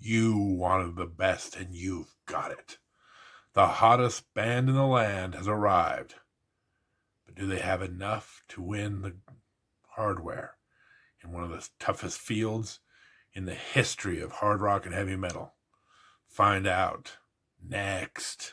You wanted the best and you've got it. The hottest band in the land has arrived. But do they have enough to win the hardware in one of the toughest fields in the history of hard rock and heavy metal? Find out next.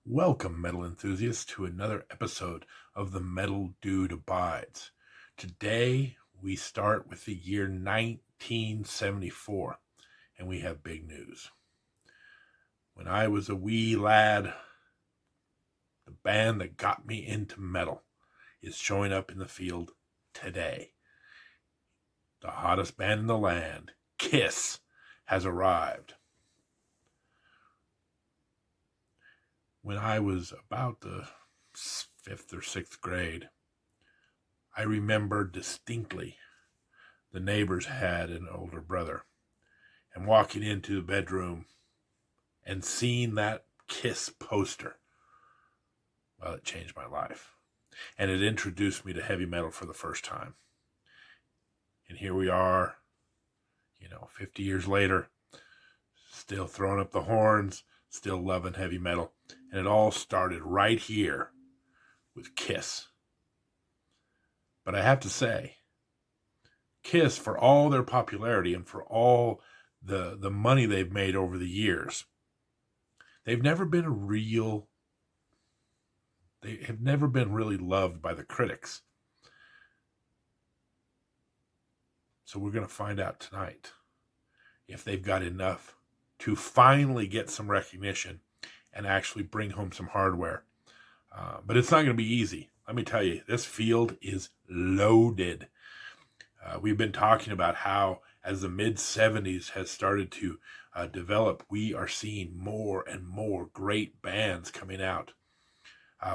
Welcome, metal enthusiasts, to another episode of The Metal Dude Abides. Today, we start with the year 1974, and we have big news. When I was a wee lad, the band that got me into metal is showing up in the field today. The hottest band in the land, Kiss, has arrived. When I was about the 5th or 6th grade, I remember distinctly the neighbors had an older brother, and walking into the bedroom and seeing that Kiss poster, well, it changed my life. And it introduced me to heavy metal for the first time. And here we are, 50 years later, still throwing up the horns, still loving heavy metal. And it all started right here with Kiss. But I have to say, Kiss, for all their popularity and for all the money they've made over the years, they have never been really loved by the critics. So we're going to find out tonight if they've got enough to finally get some recognition and actually bring home some hardware. But it's not going to be easy. Let me tell you, this field is loaded. We've been talking about how as the mid-70s has started to develop, we are seeing more and more great bands coming out.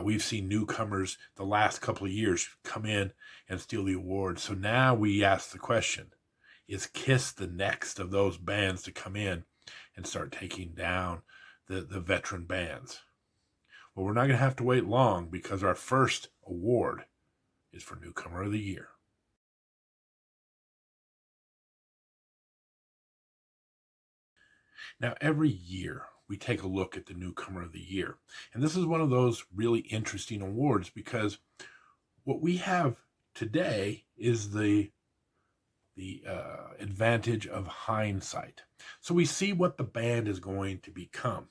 We've seen newcomers the last couple of years come in and steal the awards. So now we ask the question, is Kiss the next of those bands to come in and start taking down the veteran bands? Well, we're not going to have to wait long because our first award is for Newcomer of the Year. Now, every year we take a look at the Newcomer of the Year. And this is one of those really interesting awards because what we have today is the advantage of hindsight. So we see what the band is going to become.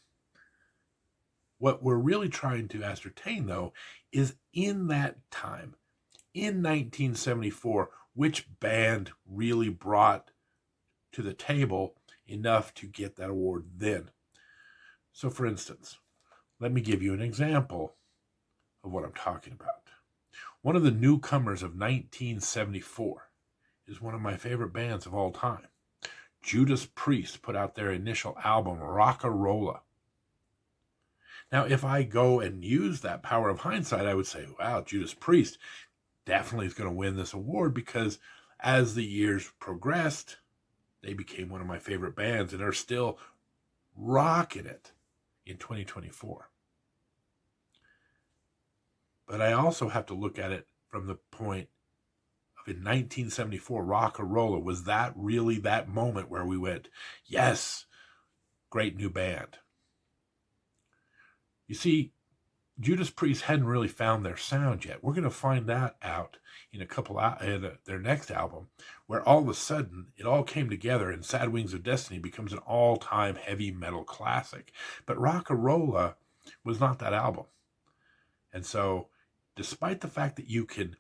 What we're really trying to ascertain, though, is in that time, in 1974, which band really brought to the table enough to get that award then. So, for instance, let me give you an example of what I'm talking about. One of the newcomers of 1974 is one of my favorite bands of all time. Judas Priest put out their initial album, Rock-a-Rolla. Now, if I go and use that power of hindsight, I would say, wow, Judas Priest definitely is going to win this award because as the years progressed, they became one of my favorite bands and are still rocking it in 2024. But I also have to look at it from the point of in 1974, Rock-a-Rolla, was that really that moment where we went, yes, great new band? You see, Judas Priest hadn't really found their sound yet. We're going to find that out in their next album, where all of a sudden it all came together and Sad Wings of Destiny becomes an all-time heavy metal classic. But Rock-a-Rolla was not that album. And so, despite the fact that you can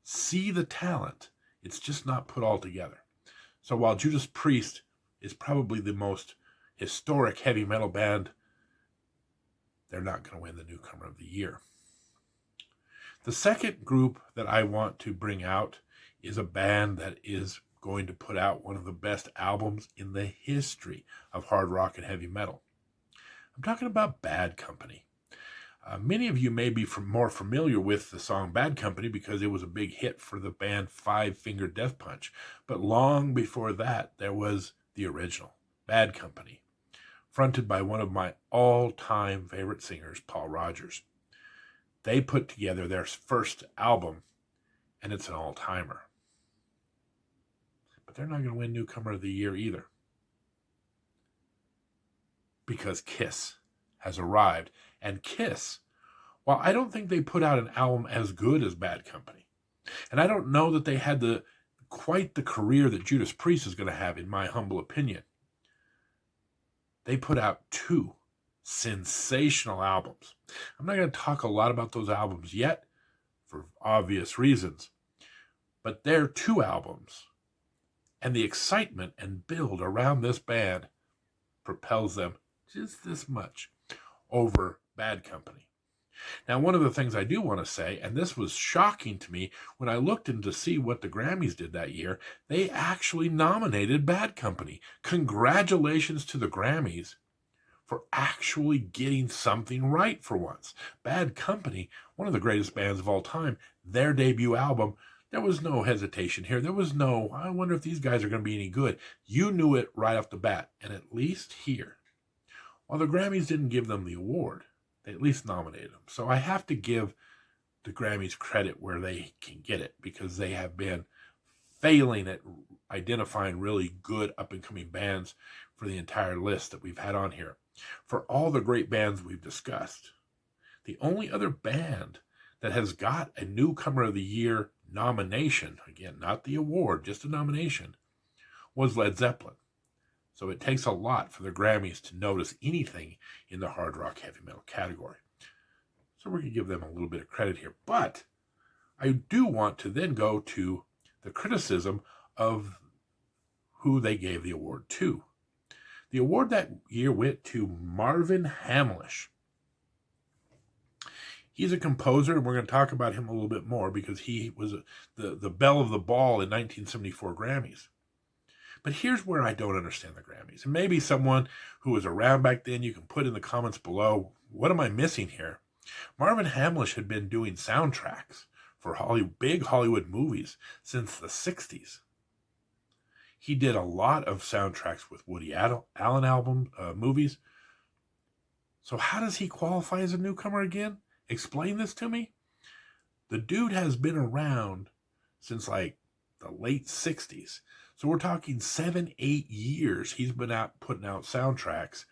see the talent, it's just not put all together. So while Judas Priest is probably the most historic heavy metal band, they're not going to win the Newcomer of the Year. The second group that I want to bring out is a band that is going to put out one of the best albums in the history of hard rock and heavy metal. I'm talking about Bad Company. Many of you may be more familiar with the song Bad Company because it was a big hit for the band Five Finger Death Punch. But long before that, there was the original, Bad Company, fronted by one of my all-time favorite singers, Paul Rodgers. They put together their first album, and it's an all-timer. But they're not going to win Newcomer of the Year either, because Kiss has arrived. And Kiss, while I don't think they put out an album as good as Bad Company, and I don't know that they had quite the career that Judas Priest is going to have, in my humble opinion, they put out 2 sensational albums. I'm not going to talk a lot about those albums yet, for obvious reasons, but they're 2 albums, and the excitement and build around this band propels them just this much over Bad Company. Now, one of the things I do want to say, and this was shocking to me when I looked in to see what the Grammys did that year, they actually nominated Bad Company. Congratulations to the Grammys for actually getting something right for once. Bad Company, one of the greatest bands of all time, their debut album, there was no hesitation here. There was no, I wonder if these guys are going to be any good. You knew it right off the bat, and at least here, while the Grammys didn't give them the award, they at least nominated them. So I have to give the Grammys credit where they can get it, because they have been failing at identifying really good up-and-coming bands for the entire list that we've had on here. For all the great bands we've discussed, the only other band that has got a Newcomer of the Year nomination, again, not the award, just a nomination, was Led Zeppelin. So it takes a lot for the Grammys to notice anything in the hard rock heavy metal category. So we're going to give them a little bit of credit here. But I do want to then go to the criticism of who they gave the award to. The award that year went to Marvin Hamlisch. He's a composer, and we're going to talk about him a little bit more, because he was the belle of the ball in 1974 Grammys. But here's where I don't understand the Grammys. And maybe someone who was around back then, you can put in the comments below, what am I missing here? Marvin Hamlisch had been doing soundtracks for big Hollywood movies since the 60s. He did a lot of soundtracks with Woody Allen movies. So how does he qualify as a newcomer again? Explain this to me. The dude has been around since like the late 60s. So we're talking 7-8 years he's been out putting out soundtracks.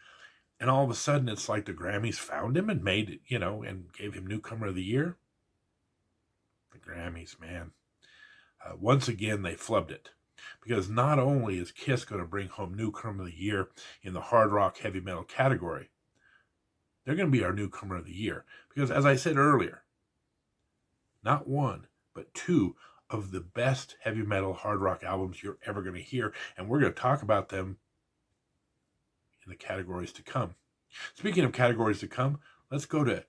And all of a sudden it's like the Grammys found him and made it, and gave him Newcomer of the Year. The Grammys, man. Once again, they flubbed it. Because not only is Kiss going to bring home Newcomer of the Year in the hard rock heavy metal category, they're going to be our Newcomer of the Year. Because as I said earlier, not 1, but 2 of the best heavy metal hard rock albums you're ever going to hear. And we're going to talk about them in the categories to come. Speaking of categories to come, let's go to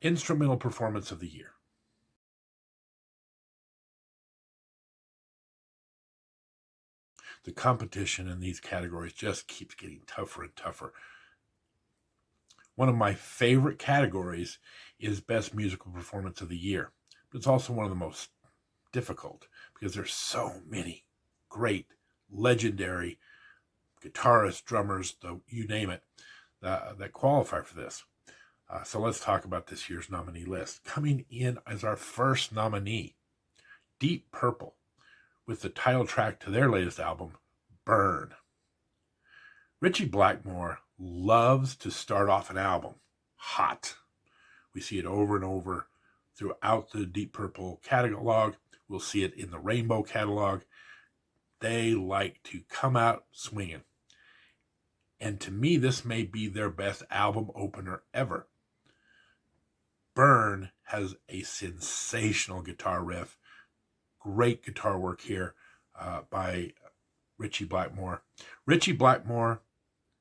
Instrumental Performance of the Year. The competition in these categories just keeps getting tougher and tougher. One of my favorite categories is Best Musical Performance of the Year. But it's also one of the most difficult, because there's so many great, legendary guitarists, drummers, you name it, that qualify for this. So let's talk about this year's nominee list. Coming in as our first nominee, Deep Purple, with the title track to their latest album, Burn. Ritchie Blackmore loves to start off an album hot. We see it over and over throughout the Deep Purple catalog. We'll see it in the Rainbow catalog. They like to come out swinging. And to me, this may be their best album opener ever. Burn has a sensational guitar riff. Great guitar work here by Ritchie Blackmore. Ritchie Blackmore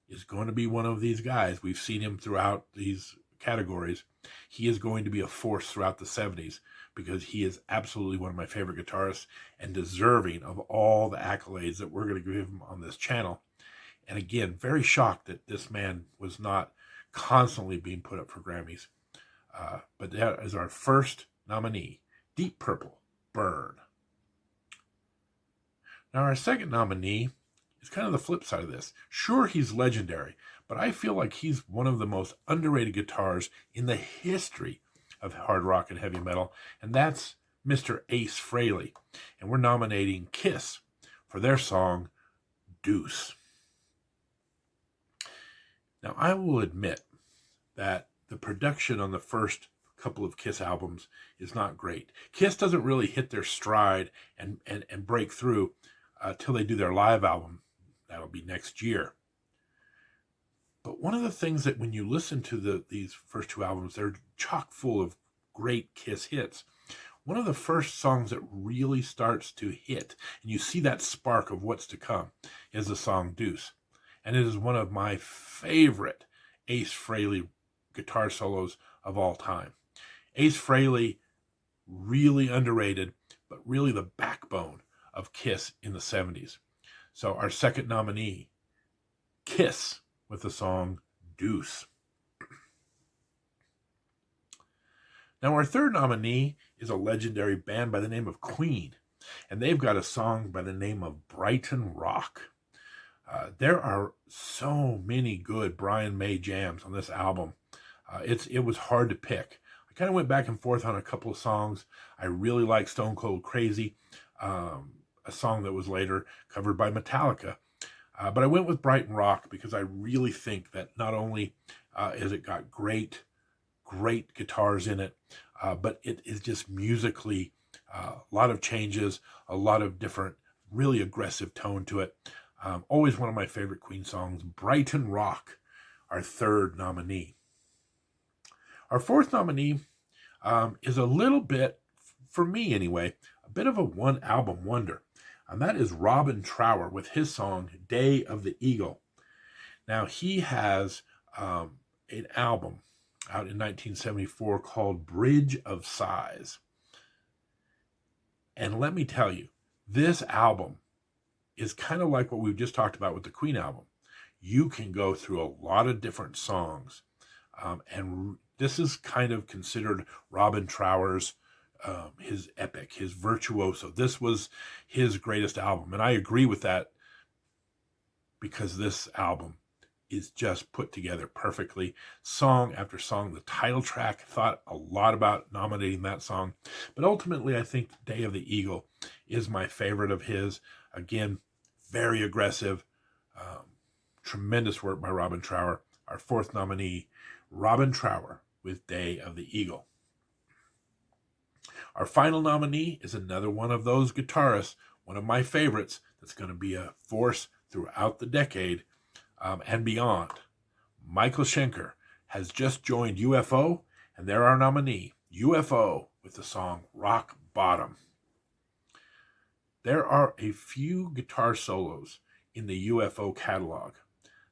is going to be one of these guys. We've seen him throughout these categories. He is going to be a force throughout the 70s, because he is absolutely one of my favorite guitarists and deserving of all the accolades that we're going to give him on this channel. And again, very shocked that this man was not constantly being put up for Grammys. But that is our first nominee, Deep Purple, Burn. Now, our second nominee is kind of the flip side of this. Sure, he's legendary, but I feel like he's one of the most underrated guitars in the history of hard rock and heavy metal, and that's Mr. Ace Frehley. And we're nominating Kiss for their song, Deuce. Now, I will admit that the production on the first couple of Kiss albums is not great. Kiss doesn't really hit their stride and break through till they do their live album. That'll be next year. But one of the things that when you listen to these first two albums, they're chock full of great Kiss hits. One of the first songs that really starts to hit, and you see that spark of what's to come, is the song Deuce. And it is one of my favorite Ace Frehley guitar solos of all time. Ace Frehley, really underrated, but really the backbone of Kiss in the 70s. So our second nominee, Kiss, with the song Deuce. Now our third nominee is a legendary band by the name of Queen, and they've got a song by the name of Brighton Rock. There are so many good Brian May jams on this album. It was hard to pick. I kind of went back and forth on a couple of songs. I really like Stone Cold Crazy, a song that was later covered by Metallica. But I went with Brighton Rock because I really think that not only is it got great guitars in it, but it is just musically a lot of changes, a lot of different, really aggressive tone to it. Always one of my favorite Queen songs, Brighton Rock, our third nominee. Our fourth nominee is a little bit, for me anyway, a bit of a one-album wonder, and that is Robin Trower with his song, Day of the Eagle. Now, he has an album out in 1974 called Bridge of Sighs. And let me tell you, this album is kind of like what we've just talked about with the Queen album. You can go through a lot of different songs, and this is kind of considered Robin Trower's his epic, his virtuoso. This was his greatest album, and I agree with that because this album is just put together perfectly, song after song. The title track, thought a lot about nominating that song, but ultimately I think Day of the Eagle is my favorite of his. Again, very aggressive, tremendous work by Robin Trower. Our fourth nominee, Robin Trower with Day of the Eagle. Our final nominee is another one of those guitarists, one of my favorites, that's going to be a force throughout the decade and beyond. Michael Schenker has just joined UFO, and they're our nominee, UFO, with the song Rock Bottom. There are a few guitar solos in the UFO catalog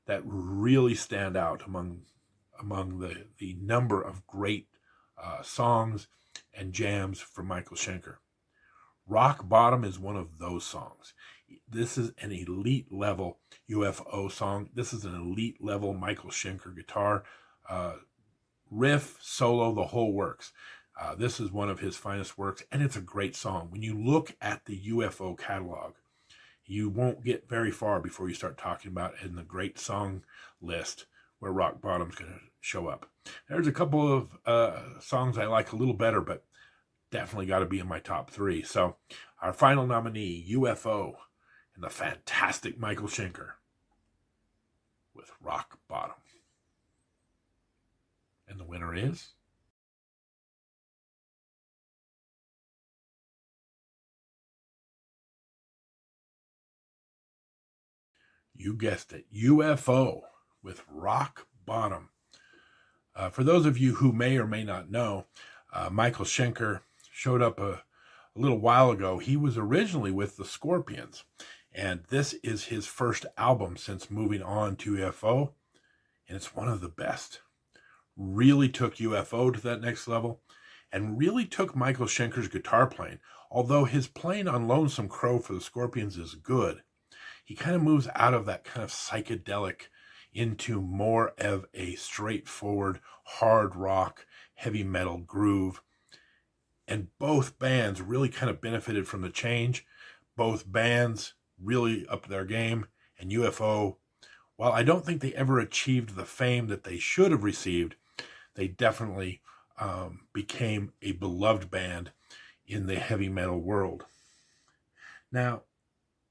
that really stand out among the number of great songs and jams from Michael Schenker. Rock Bottom is one of those songs. This is an elite level UFO song. This is an elite level Michael Schenker guitar. Riff, solo, the whole works. This is one of his finest works, and it's a great song. When you look at the UFO catalog, you won't get very far before you start talking about it in the great song list where Rock Bottom's going to show up. There's a couple of songs I like a little better, but definitely got to be in my top three. So our final nominee, UFO, and the fantastic Michael Schenker with Rock Bottom. And the winner is... you guessed it, UFO with Rock Bottom. For those of you who may or may not know, Michael Schenker showed up a little while ago. He was originally with the Scorpions, and this is his first album since moving on to UFO, and it's one of the best. Really took UFO to that next level, and really took Michael Schenker's guitar playing. Although his playing on Lonesome Crow for the Scorpions is good, he kind of moves out of that kind of psychedelic into more of a straightforward hard rock, heavy metal groove. And both bands really kind of benefited from the change. Both bands really upped their game, and UFO while I don't think they ever achieved the fame that they should have received, they definitely became a beloved band in the heavy metal world. Now,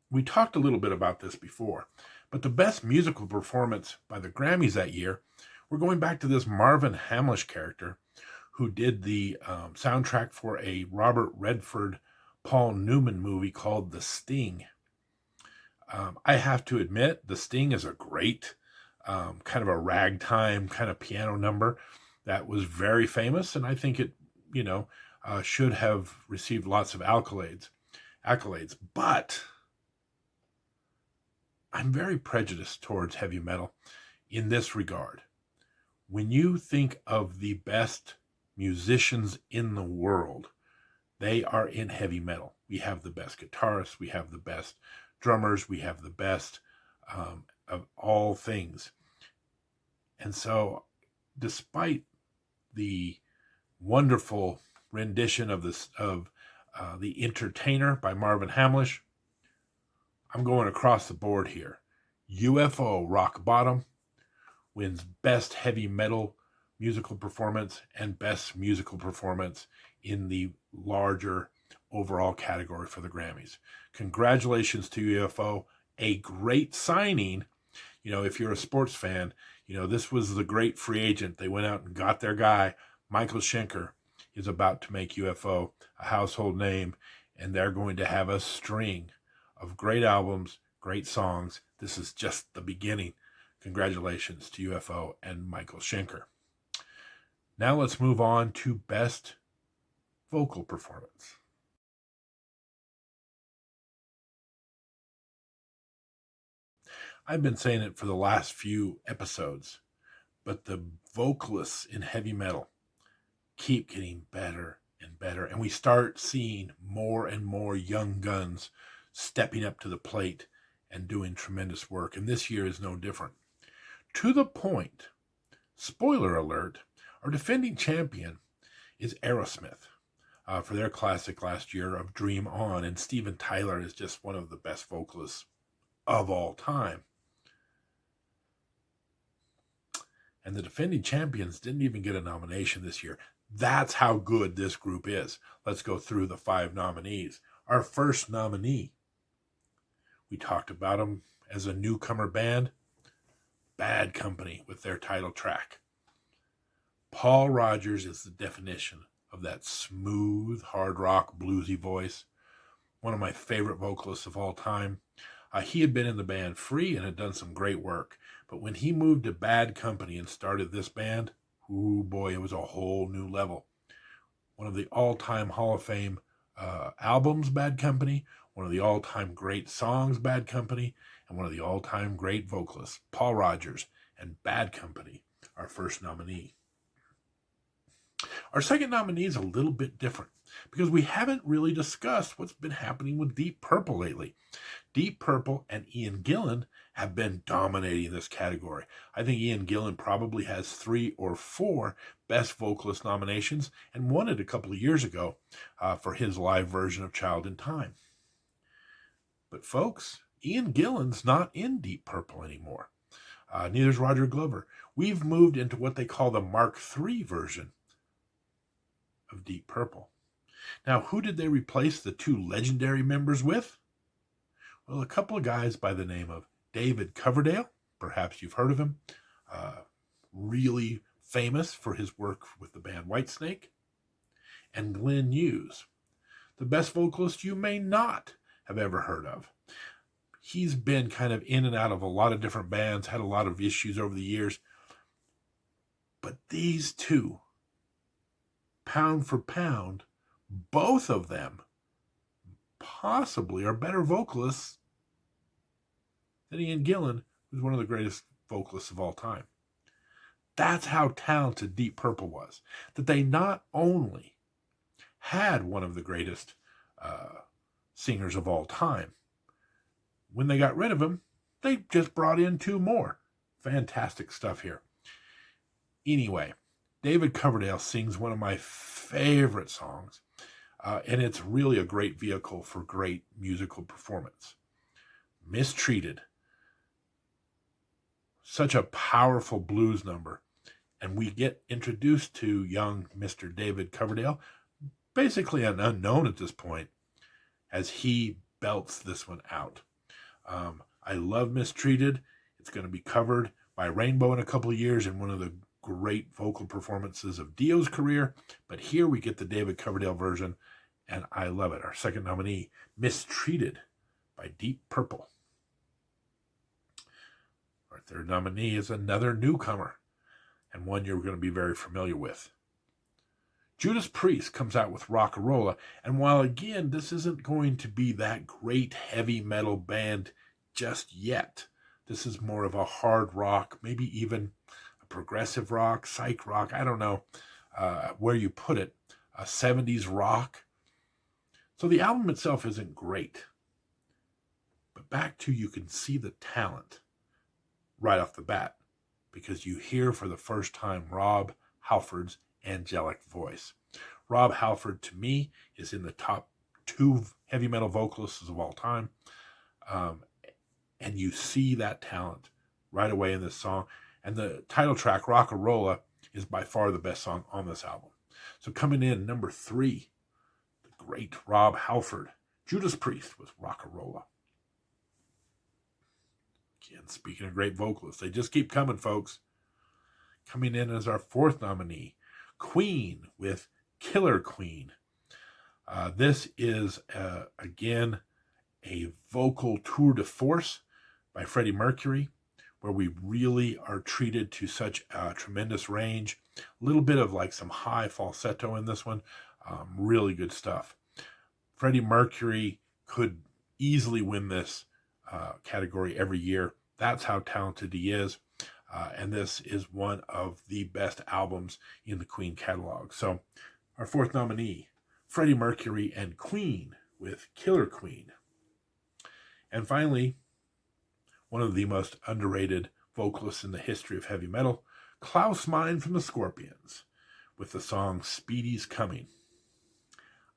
we talked a little bit about this before, but the best musical performance by the Grammys that year, we're going back to this Marvin Hamlish character who did the soundtrack for a Robert Redford, Paul Newman movie called The Sting. I have to admit, The Sting is a great kind of a ragtime kind of piano number that was very famous, and I think it, should have received lots of accolades. But I'm very prejudiced towards heavy metal in this regard. When you think of the best musicians in the world, they are in heavy metal. We have the best guitarists, we have the best drummers, we have the best of all things. And so, despite the wonderful rendition of The Entertainer by Marvin Hamlish, I'm going across the board here. UFO Rock Bottom wins Best Heavy Metal Musical Performance and Best Musical Performance in the larger overall category for the Grammys. Congratulations to UFO. A great signing. If you're a sports fan, this was the great free agent. They went out and got their guy. Michael Schenker is about to make UFO a household name, and they're going to have a string of great albums, great songs. This is just the beginning. Congratulations to UFO and Michael Schenker. Now let's move on to Best Vocal Performance. I've been saying it for the last few episodes, but the vocalists in heavy metal keep getting better and better, and we start seeing more and more young guns stepping up to the plate and doing tremendous work, and this year is no different. To the point, spoiler alert, our defending champion is Aerosmith for their classic last year of Dream On, and Steven Tyler is just one of the best vocalists of all time. And the defending champions didn't even get a nomination this year. That's how good this group is. Let's go through the 5 nominees. Our first nominee, we talked about them as a newcomer band, Bad Company with their title track. Paul Rodgers is the definition of that smooth, hard rock, bluesy voice. One of my favorite vocalists of all time. He had been in the band Free and had done some great work. But when he moved to Bad Company and started this band, ooh boy, it was a whole new level. One of the all-time Hall of Fame albums, Bad Company. One of the all-time great songs, Bad Company. And one of the all-time great vocalists, Paul Rodgers and Bad Company, our first nominee. Our second nominee is a little bit different because we haven't really discussed what's been happening with Deep Purple lately. Deep Purple and Ian Gillan have been dominating this category. I think Ian Gillan probably has 3 or 4 Best Vocalist nominations and won it a couple of years ago for his live version of Child in Time. But folks, Ian Gillan's not in Deep Purple anymore. Neither is Roger Glover. We've moved into what they call the Mark III version of Deep Purple. Now, who did they replace the 2 legendary members with? Well, a couple of guys by the name of David Coverdale, perhaps you've heard of him, really famous for his work with the band Whitesnake, and Glenn Hughes, the best vocalist you may not have ever heard of. He's been kind of in and out of a lot of different bands, had a lot of issues over the years, but these 2, pound for pound, both of them possibly are better vocalists than Ian Gillan, who's one of the greatest vocalists of all time. That's how talented Deep Purple was. That they not only had one of the greatest singers of all time, when they got rid of him, they just brought in 2 more. Fantastic stuff here. Anyway, David Coverdale sings one of my favorite songs, and it's really a great vehicle for great musical performance. Mistreated. Such a powerful blues number. And we get introduced to young Mr. David Coverdale, basically an unknown at this point, as he belts this one out. I love Mistreated. It's going to be covered by Rainbow in a couple of years in one of the great vocal performances of Dio's career. But here we get the David Coverdale version, and I love it. Our second nominee, Mistreated by Deep Purple. Our third nominee is another newcomer, and one you're going to be very familiar with. Judas Priest comes out with Rock-A-Rolla, and while again, this isn't going to be that great heavy metal band just yet, this is more of a hard rock, maybe even a progressive rock, psych rock, I don't know where you put it, a 70s rock. So the album itself isn't great, but back to you can see the talent right off the bat, because you hear for the first time Rob Halford's angelic voice. Rob Halford, to me, is in the top 2 heavy metal vocalists of all time. And you see that talent right away in this song. And the title track, Rock-A-Rolla, is by far the best song on this album. So coming in, number 3, the great Rob Halford, Judas Priest with Rock-A-Rolla. Again, speaking of great vocalists, they just keep coming, folks. Coming in as our 4th nominee, Queen with Killer Queen. This is, again, a vocal tour de force by Freddie Mercury, where we really are treated to such a tremendous range. A little bit of like some high falsetto in this one. Really good stuff. Freddie Mercury could easily win this category every year. That's how talented he is. And this is one of the best albums in the Queen catalog. So our 4th nominee, Freddie Mercury and Queen with Killer Queen. And finally, one of the most underrated vocalists in the history of heavy metal, Klaus Meine from the Scorpions, with the song Speedy's Coming.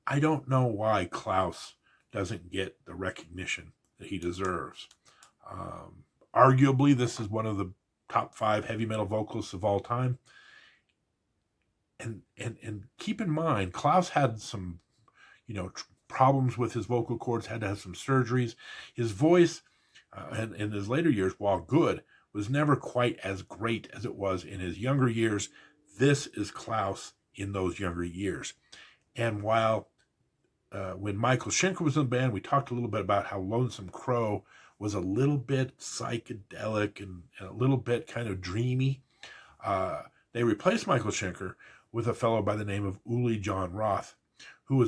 I don't know why Klaus doesn't get the recognition that he deserves. Arguably, this is one of the top 5 heavy metal vocalists of all time. And keep in mind, Klaus had some, problems with his vocal cords, had to have some surgeries. His voice, and in his later years, while good, was never quite as great as it was in his younger years. This is Klaus in those younger years. And while when Michael Schenker was in the band, we talked a little bit about how Lonesome Crow was a little bit psychedelic and a little bit kind of dreamy. They replaced Michael Schenker with a fellow by the name of Uli John Roth, who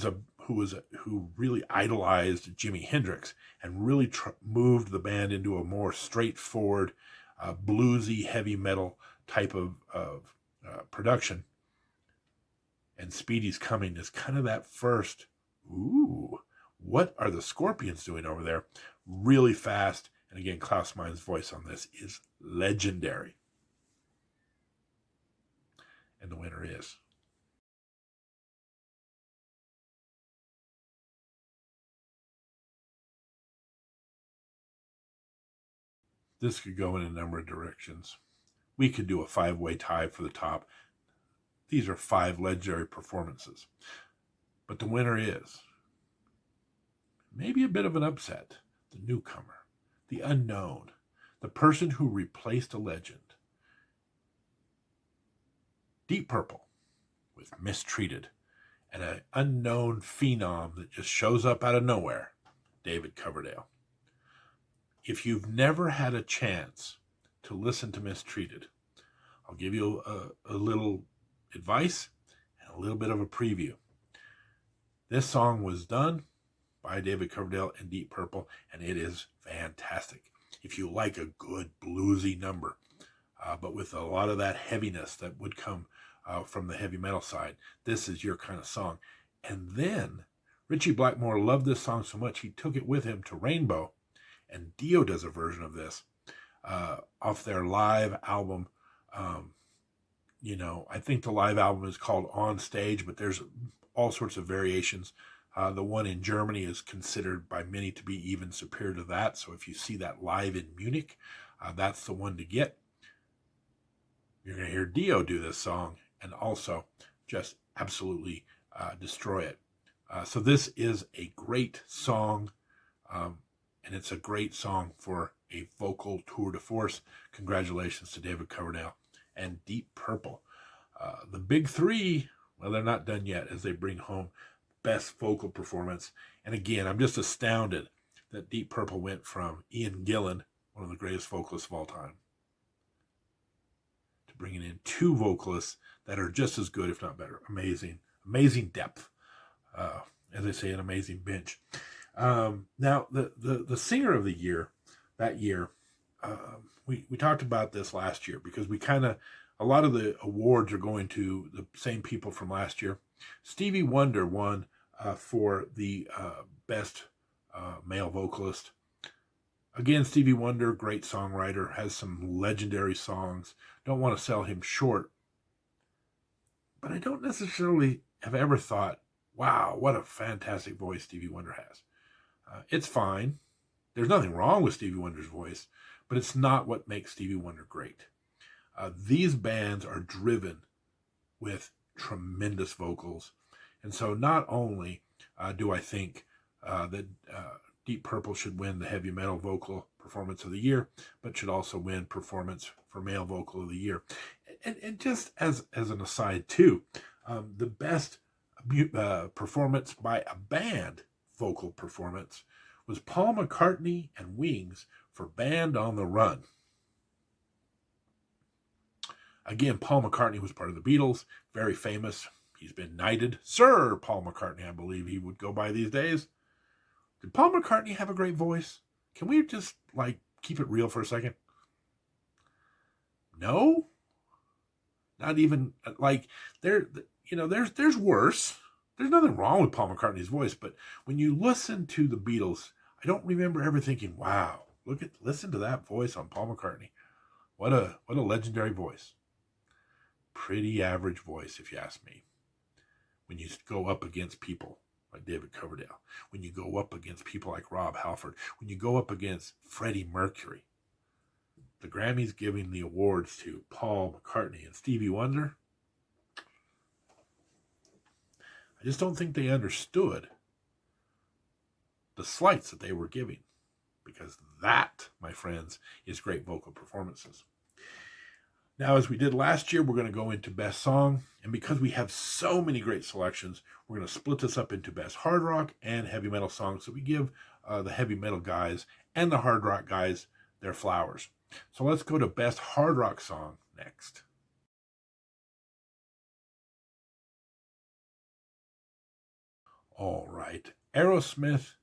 really idolized Jimi Hendrix and really moved the band into a more straightforward, bluesy, heavy metal type of production. And Speedy's Coming is kind of that first, ooh, what are the Scorpions doing over there? Really fast. And again, Klaus Meine's voice on this is legendary. And the winner is this could go in a number of directions. We could do a 5-way tie for the top. These are 5 legendary performances. But the winner is maybe a bit of an upset. The newcomer, the unknown, the person who replaced a legend. Deep Purple with Mistreated, and an unknown phenom that just shows up out of nowhere, David Coverdale. If you've never had a chance to listen to Mistreated, I'll give you a little advice and a little bit of a preview. This song was done by David Coverdale and Deep Purple, and it is fantastic. If you like a good bluesy number, but with a lot of that heaviness that would come from the heavy metal side, this is your kind of song. And then Ritchie Blackmore loved this song so much, he took it with him to Rainbow, and Dio does a version of this off their live album. I think the live album is called On Stage, but there's all sorts of variations. The one in Germany is considered by many to be even superior to that. So if you see that live in Munich, that's the one to get. You're going to hear Dio do this song and also just absolutely destroy it. So this is a great song, and it's a great song for a vocal tour de force. Congratulations to David Coverdale and Deep Purple. The big three, well, they're not done yet as they bring home best vocal performance. And again, I'm just astounded that Deep Purple went from Ian Gillan, one of the greatest vocalists of all time, to bringing in two vocalists that are just as good, if not better. Amazing depth. As I say, an amazing bench. Now, the singer of the year that year, we talked about this last year because a lot of the awards are going to the same people from last year. Stevie Wonder won for the best male vocalist. Again, Stevie Wonder, great songwriter, has some legendary songs. Don't want to sell him short. But I don't necessarily have ever thought, wow, what a fantastic voice Stevie Wonder has. It's fine. There's nothing wrong with Stevie Wonder's voice, but it's not what makes Stevie Wonder great. These bands are driven with tremendous vocals. And so not only do I think that Deep Purple should win the heavy metal vocal performance of the year, but should also win performance for male vocal of the year. And just as an aside too, the best performance by a band vocal performance was Paul McCartney and Wings for Band on the Run. Again, Paul McCartney was part of the Beatles, very famous. He's been knighted. Sir Paul McCartney, I believe he would go by these days. Did Paul McCartney have a great voice? Can we just, keep it real for a second? No? Not even, there's worse. There's nothing wrong with Paul McCartney's voice, but when you listen to the Beatles, I don't remember ever thinking, wow, listen to that voice on Paul McCartney. What a legendary voice. Pretty average voice, if you ask me. When you go up against people like David Coverdale, when you go up against people like Rob Halford, when you go up against Freddie Mercury, the Grammys giving the awards to Paul McCartney and Stevie Wonder, I just don't think they understood the slights that they were giving, because that, my friends, is great vocal performances. Now, as we did last year, we're going to go into Best Song, and because we have so many great selections, we're going to split this up into Best Hard Rock and Heavy Metal songs, so we give the heavy metal guys and the hard rock guys their flowers. So let's go to Best Hard Rock song next. All right, Aerosmith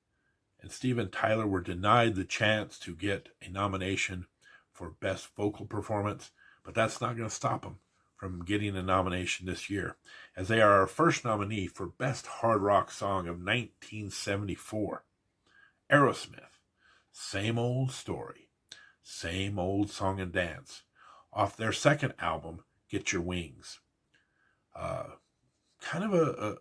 and Steven Tyler were denied the chance to get a nomination for Best Vocal Performance, but that's not going to stop them from getting a nomination this year, as they are our first nominee for Best Hard Rock Song of 1974. Aerosmith, Same Old Story, Same Old Song and Dance, off their second album, Get Your Wings. Kind of a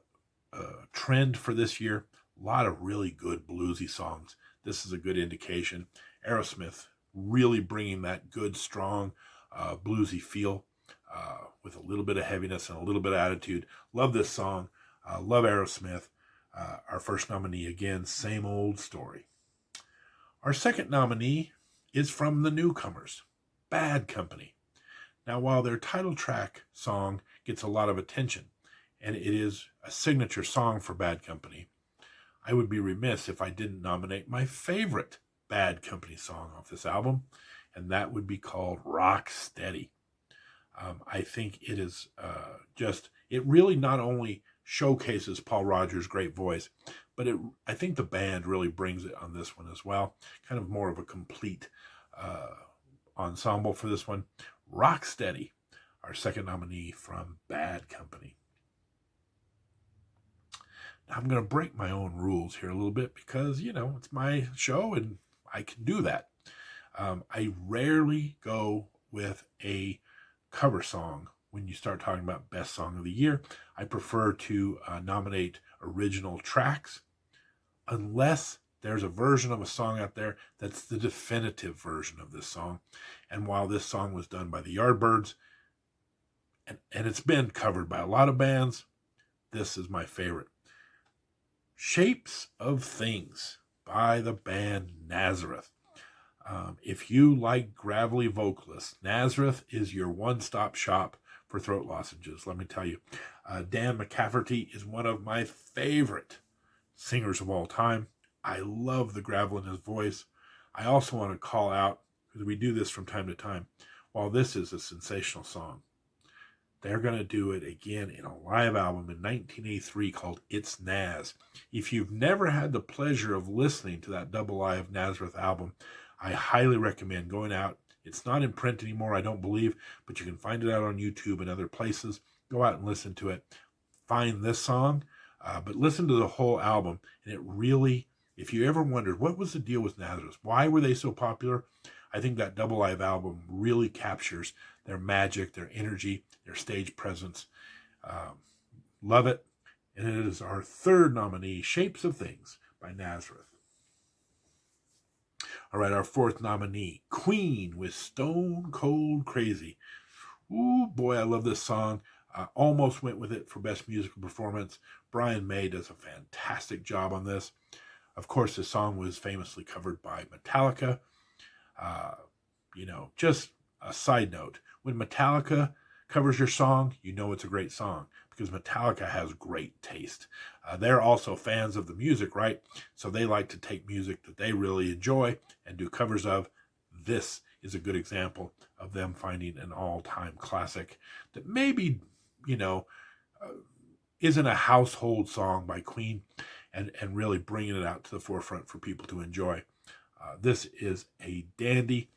trend for this year. A lot of really good bluesy songs. This is a good indication. Aerosmith really bringing that good, strong, bluesy feel with a little bit of heaviness and a little bit of attitude. Love this song. Love Aerosmith. Our first nominee, again, Same Old Story. Our second nominee is from the newcomers, Bad Company. Now, while their title track song gets a lot of attention, and it is a signature song for Bad Company, I would be remiss if I didn't nominate my favorite Bad Company song off this album, and that would be called Rock Steady. I think it is it really not only showcases Paul Rogers' great voice, but I think the band really brings it on this one as well. Kind of more of a complete ensemble for this one. Rock Steady, our second nominee from Bad Company. Now, I'm going to break my own rules here a little bit because, it's my show and I can do that. I rarely go with a cover song when you start talking about Best Song of the Year. I prefer to nominate original tracks unless there's a version of a song out there that's the definitive version of this song. And while this song was done by the Yardbirds, and it's been covered by a lot of bands. This is my favorite. Shapes of Things by the band Nazareth. If you like gravelly vocalists, Nazareth is your one-stop shop for throat lozenges, let me tell you. Dan McCafferty is one of my favorite singers of all time. I love the gravel in his voice. I also want to call out, because we do this from time to time, while this is a sensational song, they're going to do it again in a live album in 1983 called It's Naz. If you've never had the pleasure of listening to that double live Nazareth album, I highly recommend going out. It's not in print anymore, I don't believe, but you can find it out on YouTube and other places. Go out and listen to it. Find this song, but listen to the whole album. And it really, if you ever wondered, what was the deal with Nazareth? Why were they so popular? I think that double live album really captures their magic, their energy, their stage presence. Love it. And it is our third nominee, Shapes of Things by Nazareth. All right, our fourth nominee, Queen with Stone Cold Crazy. Ooh, boy, I love this song. Almost went with it for Best Musical Performance. Brian May does a fantastic job on this. Of course, this song was famously covered by Metallica. Just a side note, when Metallica covers your song, you know it's a great song because Metallica has great taste. They're also fans of the music, right? So they like to take music that they really enjoy and do covers of. This is a good example of them finding an all-time classic that maybe, isn't a household song by Queen and really bringing it out to the forefront for people to enjoy. This is a dandy.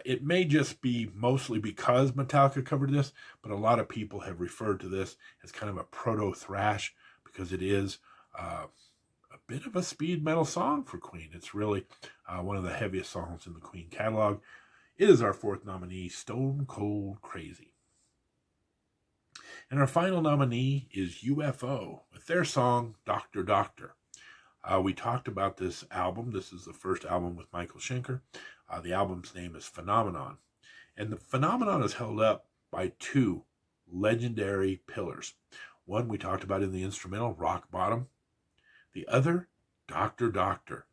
It may just be mostly because Metallica covered this, but a lot of people have referred to this as kind of a proto-thrash because it is a bit of a speed metal song for Queen. It's really one of the heaviest songs in the Queen catalog. It is our fourth nominee, Stone Cold Crazy. And our final nominee is UFO with their song, Doctor Doctor. We talked about this album. This is the first album with Michael Schenker. The album's name is Phenomenon. And the Phenomenon is held up by two legendary pillars. One we talked about in the instrumental, Rock Bottom. The other, Doctor Doctor.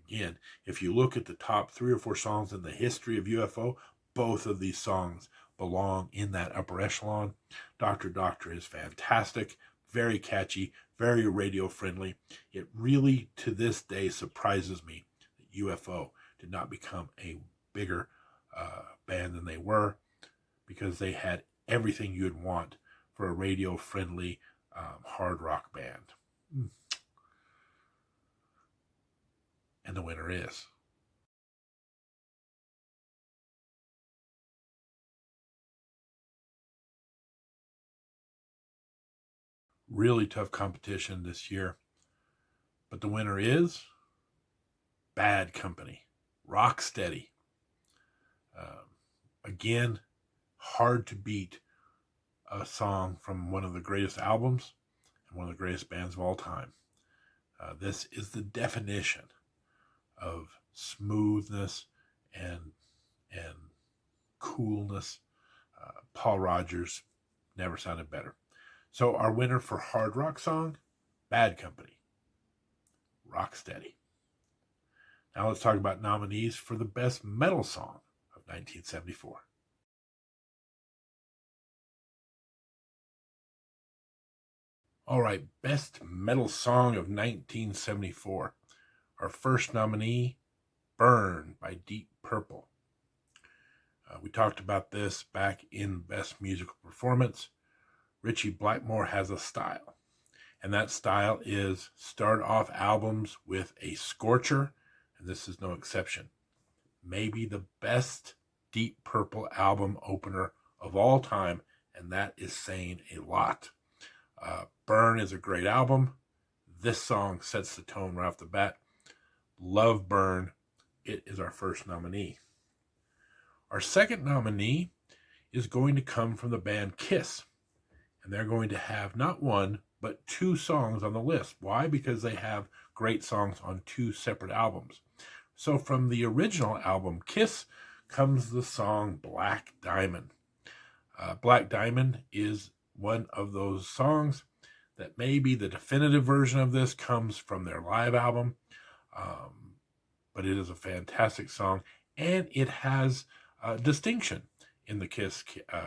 Again, if you look at the top 3 or 4 songs in the history of UFO, both of these songs belong in that upper echelon. Doctor Doctor is fantastic, very catchy, very radio friendly. It really, to this day, surprises me that UFO did not become a bigger band than they were, because they had everything you'd want for a radio friendly hard rock band. And the winner is really tough competition this year, but the winner is Bad Company, Rock Steady. Again, hard to beat a song from one of the greatest albums and one of the greatest bands of all time. This is the definition of smoothness and coolness. Paul Rodgers never sounded better. So our winner for hard rock song, Bad Company, Rock Steady. Now let's talk about nominees for the best metal song of 1974. All right, best metal song of 1974. Our first nominee, Burn by Deep Purple. We talked about this back in Best Musical Performance. Richie Blackmore has a style, and that style is start off albums with a scorcher, and this is no exception. Maybe the best Deep Purple album opener of all time, and that is saying a lot. Burn is a great album. This song sets the tone right off the bat. Love Burn. It is our first nominee. Our second nominee is going to come from the band Kiss. And they're going to have not one, but 2 songs on the list. Why? Because they have great songs on 2 separate albums. So from the original album, Kiss, comes the song Black Diamond. Black Diamond is one of those songs that maybe the definitive version of this comes from their live album. But it is a fantastic song, and it has distinction in the Kiss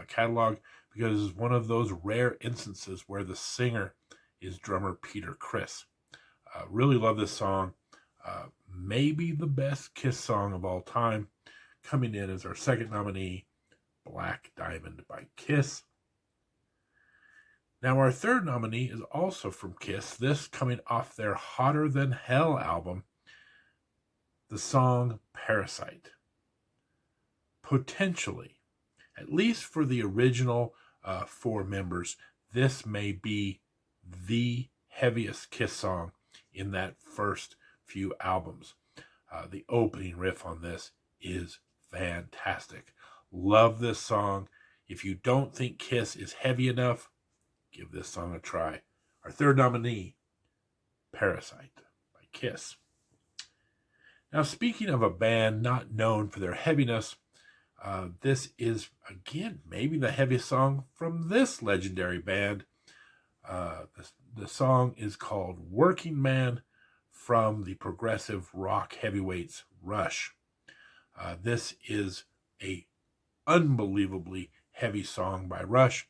catalog because it's one of those rare instances where the singer is drummer Peter Criss. Really love this song. Maybe the best Kiss song of all time. Coming in as our second nominee, Black Diamond by Kiss. Now our third nominee is also from Kiss, this coming off their Hotter Than Hell album, the song Parasite. Potentially, at least for the original 4 members, this may be the heaviest Kiss song in that first few albums. The opening riff on this is fantastic. Love this song. If you don't think Kiss is heavy enough, give this song a try. Our third nominee, Parasite by Kiss. Now, speaking of a band not known for their heaviness, this is, again, maybe the heaviest song from this legendary band. The song is called Working Man from the progressive rock heavyweights Rush. This is a unbelievably heavy song by Rush.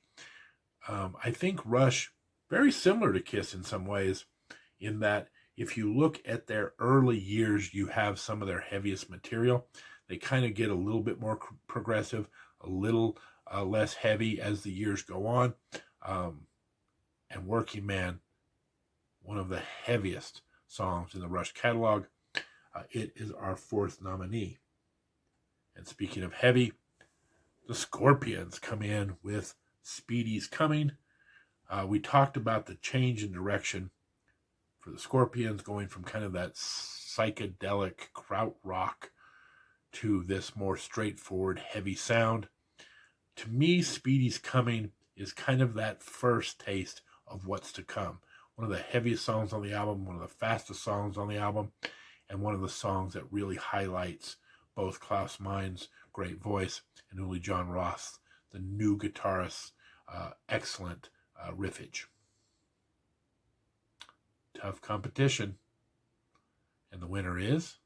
I think Rush, very similar to Kiss in some ways, in that if you look at their early years, you have some of their heaviest material. They kind of get a little bit more progressive, a little less heavy as the years go on. And Working Man, one of the heaviest songs in the Rush catalog. It is our fourth nominee. And speaking of heavy, the Scorpions come in with Speedy's Coming. We talked about the change in direction for the Scorpions, going from kind of that psychedelic krautrock to this more straightforward, heavy sound. To me, Speedy's Coming is kind of that first taste of what's to come. One of the heaviest songs on the album, one of the fastest songs on the album, and one of the songs that really highlights both Klaus Meine's great voice and Uli John Ross, the new guitarist's excellent riffage. Tough competition. And the winner is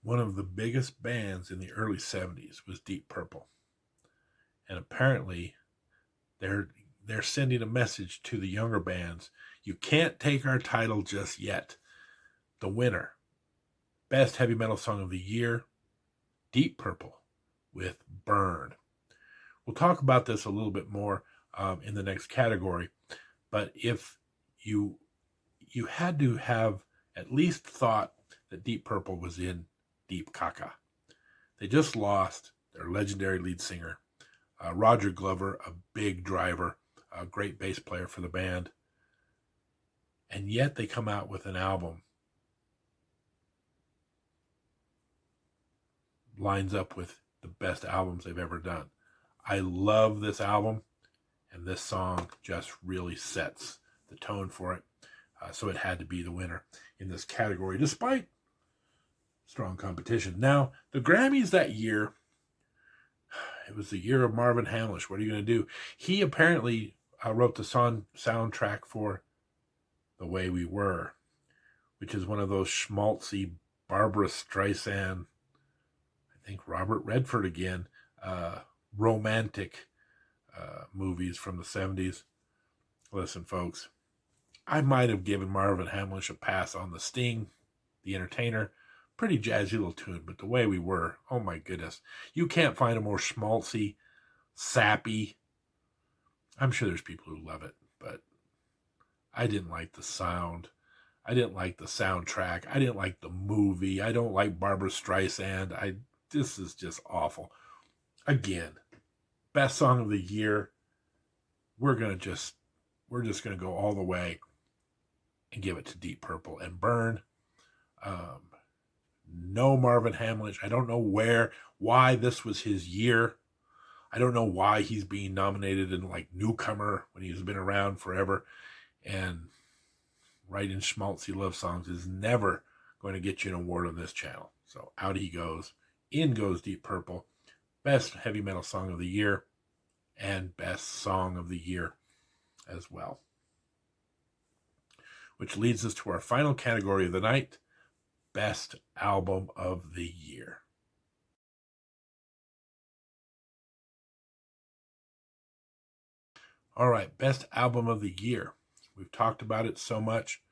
one of the biggest bands in the early 70s was Deep Purple. And apparently they're sending a message to the younger bands. You can't take our title just yet. The winner, Best Heavy Metal Song of the Year, Deep Purple with Burn. We'll talk about this a little bit more in the next category. But if you had to have at least thought that Deep Purple was in deep caca. They just lost their legendary lead singer, Roger Glover, a big driver, a great bass player for the band. And yet they come out with an album lines up with the best albums they've ever done. I love this album, and this song just really sets the tone for it. So it had to be the winner in this category, despite strong competition. Now, the Grammys that year, it was the year of Marvin Hamlish. What are you going to do? He apparently wrote the soundtrack for The Way We Were, which is one of those schmaltzy Barbara Streisand, I think Robert Redford again, romantic movies from the 70s. Listen, folks, I might have given Marvin Hamlish a pass on The Sting, The Entertainer. Pretty jazzy little tune, but The Way We Were, oh my goodness. You can't find a more schmaltzy, sappy. I'm sure there's people who love it, but I didn't like the sound. I didn't like the soundtrack. I didn't like the movie. I don't like Barbara Streisand. This is just awful. Again, best song of the year. We're just gonna go all the way and give it to Deep Purple and Burn. No Marvin Hamlish. I don't know why this was his year. I don't know why he's being nominated in like newcomer when he's been around forever. And writing schmaltzy love songs is never going to get you an award on this channel. So out he goes. In goes Deep Purple. Best heavy metal song of the year and best song of the year as well. Which leads us to our final category of the night, best album of the year. All right, best album of the year. We've talked about it so much.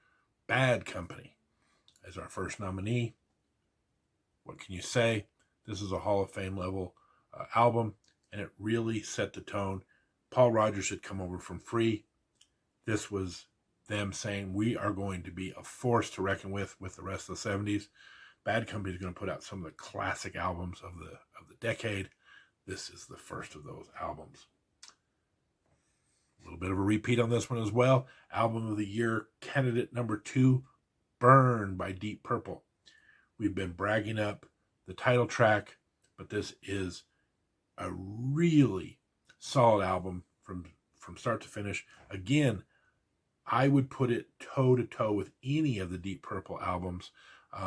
Bad Company as our first nominee. What can you say? This is a Hall of Fame level album, and it really set the tone. Paul Rodgers had come over from Free. This was them saying, we are going to be a force to reckon with the rest of the 70s. Bad Company is going to put out some of the classic albums of the decade. This is the first of those albums. A little bit of a repeat on this one as well. Album of the year, candidate number 2, Burn by Deep Purple. We've been bragging up the title track, but this is a really solid album from start to finish. Again, I would put it toe-to-toe with any of the Deep Purple albums.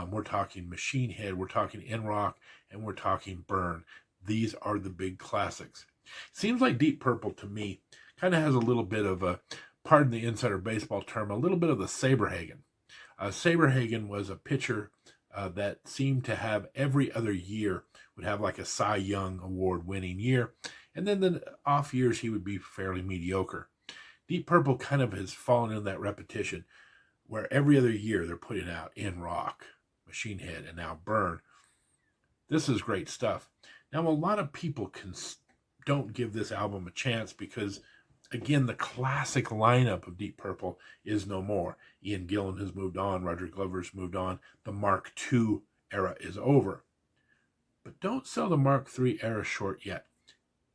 We're talking Machine Head, we're talking In Rock, and we're talking Burn. These are the big classics. Seems like Deep Purple, to me, kind of has a little bit of a, pardon the insider baseball term, a little bit of the Saberhagen. Saberhagen was a pitcher that seemed to have every other year would have like a Cy Young Award winning year. And then the off years, he would be fairly mediocre. Deep Purple kind of has fallen into that repetition where every other year they're putting out In Rock, Machine Head, and now Burn. This is great stuff. Now, a lot of people don't give this album a chance because, again, the classic lineup of Deep Purple is no more. Ian Gillan has moved on. Roger Glover's moved on. The Mark II era is over. But don't sell the Mark III era short yet.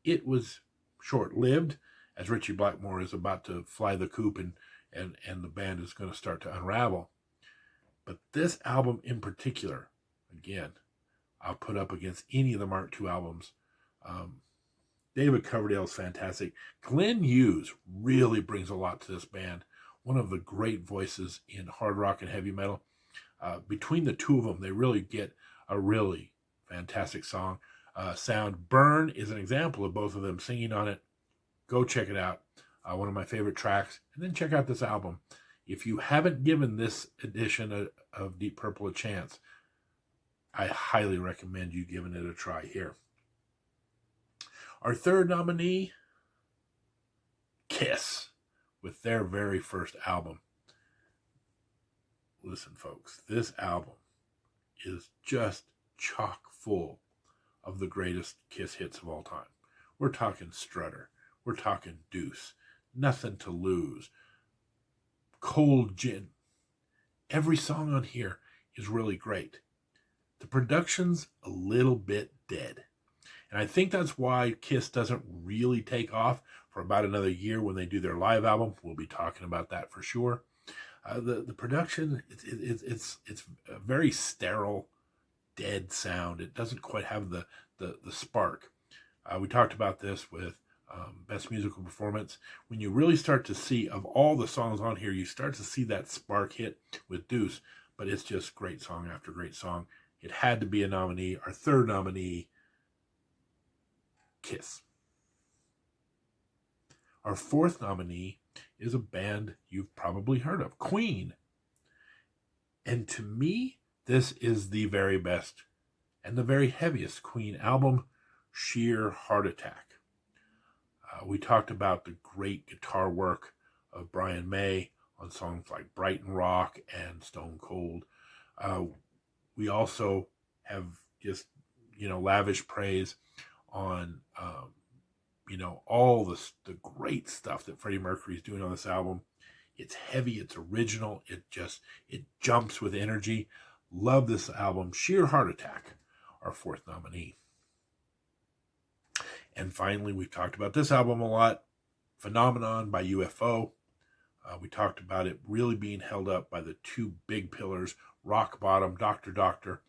It was short-lived, as Richie Blackmore is about to fly the coop and the band is going to start to unravel. But this album in particular, again, I'll put up against any of the Mark II albums. David Coverdale is fantastic. Glenn Hughes really brings a lot to this band. One of the great voices in hard rock and heavy metal. Between the two of them, they really get a really fantastic sound. Burn is an example of both of them singing on it. Go check it out. One of my favorite tracks. And then check out this album. If you haven't given this edition of Deep Purple a chance, I highly recommend you giving it a try here. Our third nominee, Kiss, with their very first album. Listen, folks, this album is just chock full of the greatest Kiss hits of all time. We're talking Strutter. We're talking Deuce. Nothing to Lose. Cold Gin. Every song on here is really great. The production's a little bit dead. And I think that's why Kiss doesn't really take off for about another year when they do their live album. We'll be talking about that for sure. The production, it's a very sterile, dead sound. It doesn't quite have the spark. We talked about this with Best Musical Performance. When you really start to see, of all the songs on here, you start to see that spark hit with Deuce, but it's just great song after great song. It had to be a nominee. Our third nominee, Kiss. Our fourth nominee is a band you've probably heard of, Queen. And to me, this is the very best and the very heaviest Queen album, Sheer Heart Attack. We talked about the great guitar work of Brian May on songs like Brighton Rock and Stone Cold. We also have just, lavish praise on, all the great stuff that Freddie Mercury's doing on this album. It's heavy, it's original, it jumps with energy. Love this album. Sheer Heart Attack, our fourth nominee. And finally, we've talked about this album a lot, Phenomenon by UFO. We talked about it really being held up by the two big pillars, Rock Bottom, Dr. Doctor.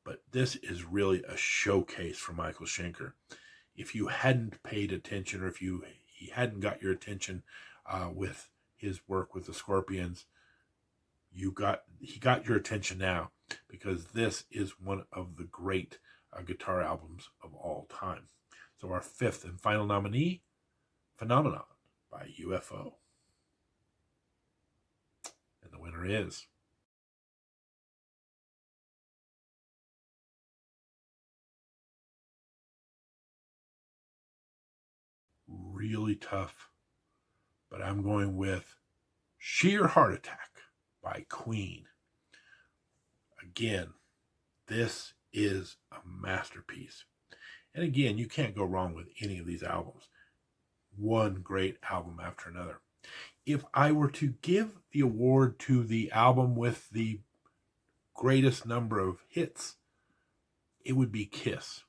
But this is really a showcase for Michael Schenker. If you hadn't paid attention, or if he hadn't got your attention with his work with the Scorpions, he got your attention now, because this is one of the great guitar albums of all time. So our fifth and final nominee, Phenomenon by UFO. And the winner is really tough, but I'm going with Sheer Heart Attack by Queen. Again, this is a masterpiece. And again, you can't go wrong with any of these albums. One great album after another. If I were to give the award to the album with the greatest number of hits, it would be Kiss.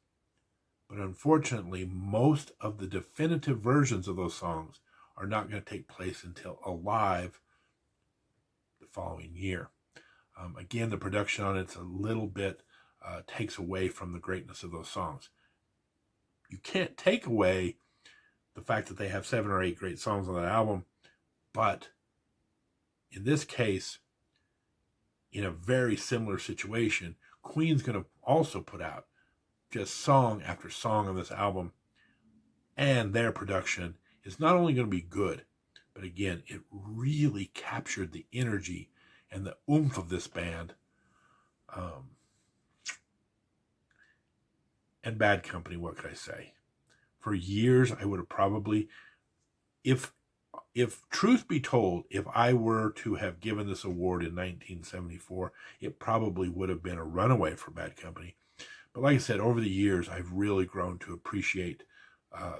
But unfortunately, most of the definitive versions of those songs are not going to take place until Alive the following year. Again, the production on it's a little bit takes away from the greatness of those songs. You can't take away the fact that they have 7 or 8 great songs on that album, but in this case, in a very similar situation, Queen's going to also put out just song after song on this album, and their production is not only going to be good, but again, it really captured the energy and the oomph of this band. And Bad Company, what could I say? For years, I would have probably, if truth be told, if I were to have given this award in 1974, it probably would have been a runaway for Bad Company. But like I said, over the years, I've really grown to appreciate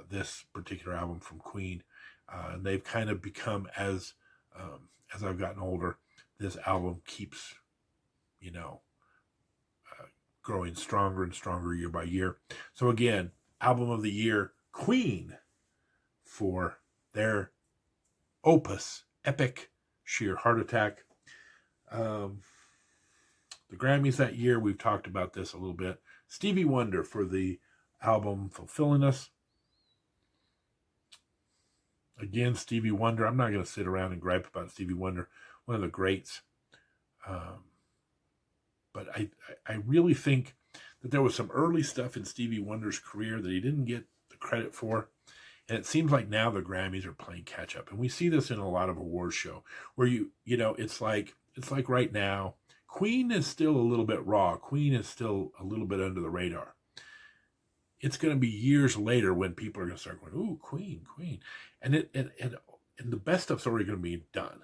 this particular album from Queen. And they've kind of become, as I've gotten older, this album keeps, growing stronger and stronger year by year. So again, album of the year, Queen, for their opus, epic, Sheer Heart Attack. The Grammys that year, we've talked about this a little bit. Stevie Wonder for the album Fulfilling Us. Again, Stevie Wonder. I'm not going to sit around and gripe about Stevie Wonder, one of the greats. But I really think that there was some early stuff in Stevie Wonder's career that he didn't get the credit for. And it seems like now the Grammys are playing catch up. And we see this in a lot of awards show where it's like right now, Queen is still a little bit raw. Queen is still a little bit under the radar. It's going to be years later when people are going to start going, ooh, Queen. And the best stuff's already going to be done.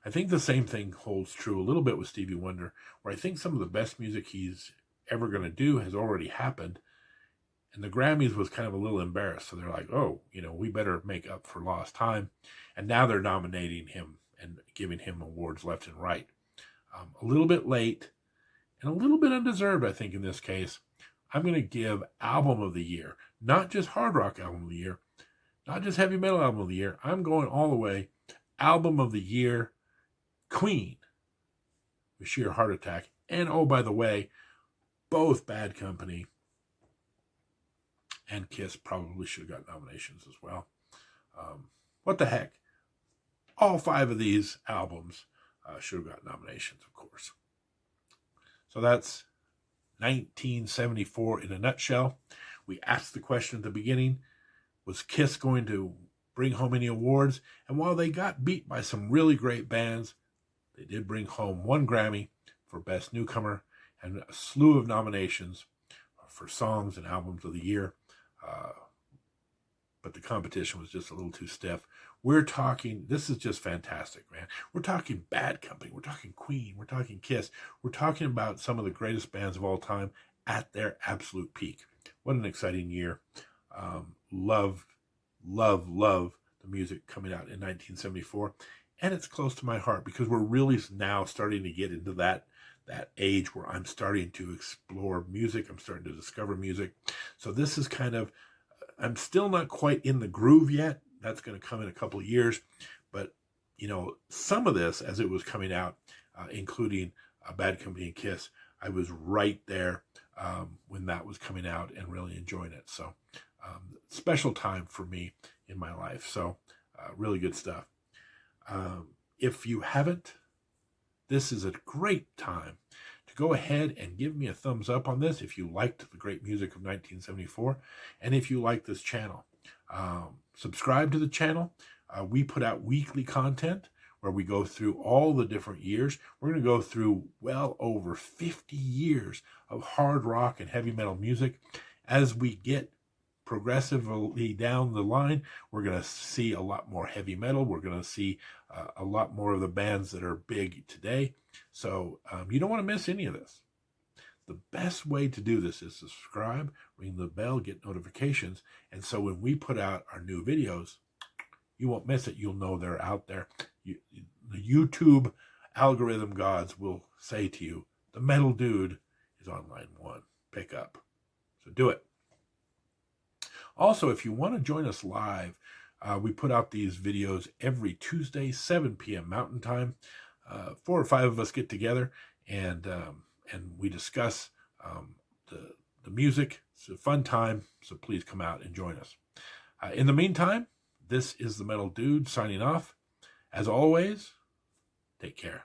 I think the same thing holds true a little bit with Stevie Wonder, where I think some of the best music he's ever going to do has already happened. And the Grammys was kind of a little embarrassed. So they're like, oh, we better make up for lost time. And now they're nominating him and giving him awards left and right. A little bit late and a little bit undeserved, I think, in this case. I'm going to give Album of the Year, not just Hard Rock Album of the Year, not just Heavy Metal Album of the Year. I'm going all the way. Album of the Year, Queen, with Sheer Heart Attack. And oh, by the way, both Bad Company and Kiss probably should have got nominations as well. What the heck? All 5 of these albums should have got nominations, of course. So that's 1974 in a nutshell. We asked the question at the beginning, was Kiss going to bring home any awards? And while they got beat by some really great bands, they did bring home 1 Grammy for Best Newcomer and a slew of nominations for songs and albums of the year. But the competition was just a little too stiff. We're talking, this is just fantastic, man. We're talking Bad Company. We're talking Queen. We're talking Kiss. We're talking about some of the greatest bands of all time at their absolute peak. What an exciting year. Love the music coming out in 1974. And it's close to my heart because we're really now starting to get into that age where I'm starting to explore music. I'm starting to discover music. So this is kind of, I'm still not quite in the groove yet. That's going to come in a couple of years. But, some of this, as it was coming out, including Bad Company and Kiss, I was right there when that was coming out and really enjoying it. So special time for me in my life. So really good stuff. If you haven't this is a great time to go ahead and give me a thumbs up on this if you liked the great music of 1974, and if you like this channel. Subscribe to the channel. We put out weekly content where we go through all the different years. We're going to go through well over 50 years of hard rock and heavy metal music. As we get progressively down the line, we're going to see a lot more heavy metal. We're going to see a lot more of the bands that are big today. So you don't want to miss any of this. The best way to do this is subscribe, ring the bell, get notifications. And so when we put out our new videos, you won't miss it. You'll know they're out there. The YouTube algorithm gods will say to you, the Metal Dude is on line 1. Pick up. So do it. Also, if you want to join us live, we put out these videos every Tuesday, 7 p.m. Mountain Time. 4 or 5 of us get together and we discuss the music. It's a fun time, so please come out and join us. In the meantime, this is the Metal Dude signing off. As always, take care.